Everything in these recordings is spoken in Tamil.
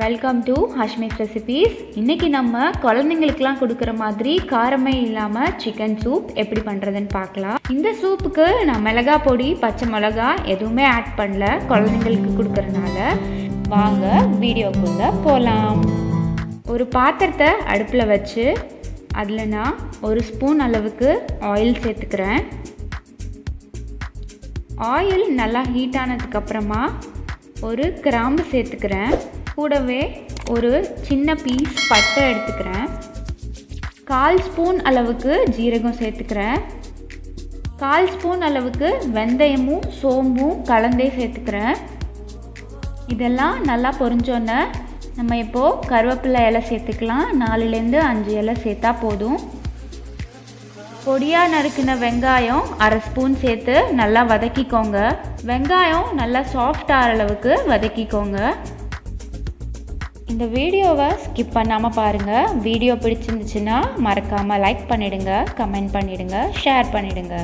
Welcome to ஹஷ்மிஸ் recipes. இன்றைக்கி நம்ம குழந்தைங்களுக்கெலாம் கொடுக்குற மாதிரி காரமே இல்லாமல் சிக்கன் சூப் எப்படி பண்ணுறதுன்னு பார்க்கலாம். இந்த சூப்புக்கு நான் மிளகாய் பொடி, பச்சை மிளகா எதுவுமே ஆட் பண்ணல. குழந்தைங்களுக்கு கொடுக்குறதுனால வாங்க வீடியோக்குள்ளே போகலாம். ஒரு பாத்திரத்தை அடுப்பில் வச்சு அதில் நான் 1 ஸ்பூன் அளவுக்கு ஆயில் சேர்த்துக்கிறேன். ஆயில் நல்லா ஹீட் ஆனதுக்கப்புறமா ஒரு கிராம்பு சேர்த்துக்கிறேன். கூடவே ஒரு சின்ன பீஸ் பட்டை எடுத்துக்கிறேன். 1/4 ஸ்பூன் அளவுக்கு ஜீரகம் சேர்த்துக்கிறேன். 1/4 ஸ்பூன் அளவுக்கு வெந்தயமும் சோம்பும் கலந்தே சேர்த்துக்கிறேன். இதெல்லாம் நல்லா பொரிஞ்சோன்னே நம்ம இப்போது கருவேப்பிலை இலை சேர்த்துக்கலாம். 4லேருந்து 5 இலை சேர்த்தா போதும். பொடியாக நறுக்கின வெங்காயம் 1/2 ஸ்பூன் சேர்த்து நல்லா வதக்கிக்கோங்க. வெங்காயம் நல்லா சாஃப்ட் ஆகிற அளவுக்கு வதக்கிக்கோங்க. இந்த வீடியோவை ஸ்கிப் பண்ணாமல் பாருங்கள். வீடியோ பிடிச்சிருந்துச்சுன்னா மறக்காமல் லைக் பண்ணிவிடுங்க, கமெண்ட் பண்ணிவிடுங்க, ஷேர் பண்ணிவிடுங்க.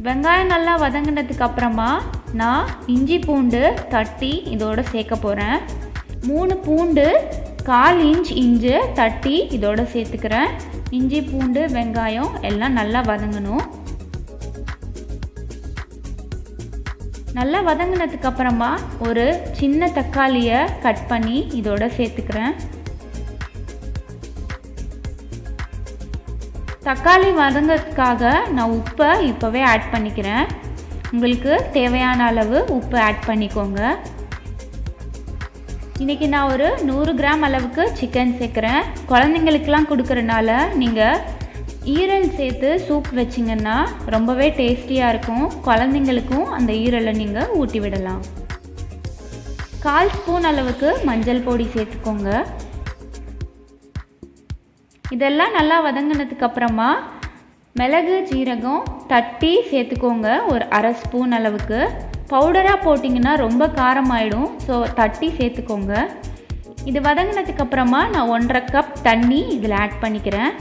வெங்காயம் நல்லா வதங்கினதுக்கு அப்புறமா நான் இஞ்சி பூண்டு தட்டி இதோடு சேர்க்க போகிறேன். 3 பூண்டு 1/4 இன்ச் இஞ்சி தட்டி இதோடு சேர்த்துக்கிறேன். இஞ்சி பூண்டு வெங்காயம் எல்லாம் நல்லா வதங்கணும். நல்லா வதங்கினதுக்கு அப்புறமா ஒரு சின்ன தக்காளியை கட் பண்ணி இதோட சேர்த்துக்கிறேன். தக்காளி வதங்கிறதுக்காக நான் உப்பை இப்போவே ஆட் பண்ணிக்கிறேன். உங்களுக்கு தேவையான அளவு உப்பு ஆட் பண்ணிக்கோங்க. இன்றைக்கி நான் ஒரு 100 கிராம் அளவுக்கு சிக்கன் சேர்க்குறேன். குழந்தைங்களுக்கெலாம் கொடுக்குறனால நீங்கள் ஈரல் சேர்த்து சூப் வச்சிங்கன்னா ரொம்பவே டேஸ்டியாக இருக்கும். குழந்தைங்களுக்கும் அந்த ஈரலை நீங்கள் ஊட்டி விடலாம். 1/4 ஸ்பூன் அளவுக்கு மஞ்சள் பொடி சேர்த்துக்கோங்க. இதெல்லாம் நல்லா வதங்கினதுக்கப்புறமா மிளகு ஜீரகம் தட்டி சேர்த்துக்கோங்க. ஒரு 1/2 ஸ்பூன் அளவுக்கு. பவுடராக போட்டிங்கன்னா ரொம்ப காரமாயிடும். ஸோ தட்டி சேர்த்துக்கோங்க. இது வதங்கினதுக்கப்புறமா நான் 1/2 கப் தண்ணி இதில் ஆட் பண்ணிக்கிறேன்.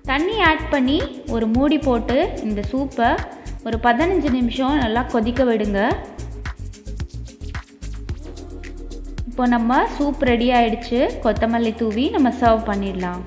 தண்ணி ஆட் பண்ணி ஒரு மூடி போட்டு இந்த சூப்பை ஒரு 15 நிமிஷம் நல்லா கொதிக்க விடுங்க. இப்போ நம்ம சூப் ரெடி ஆயிடுச்சு. கொத்தமல்லி தூவி நம்ம சர்வ் பண்ணிடலாம்.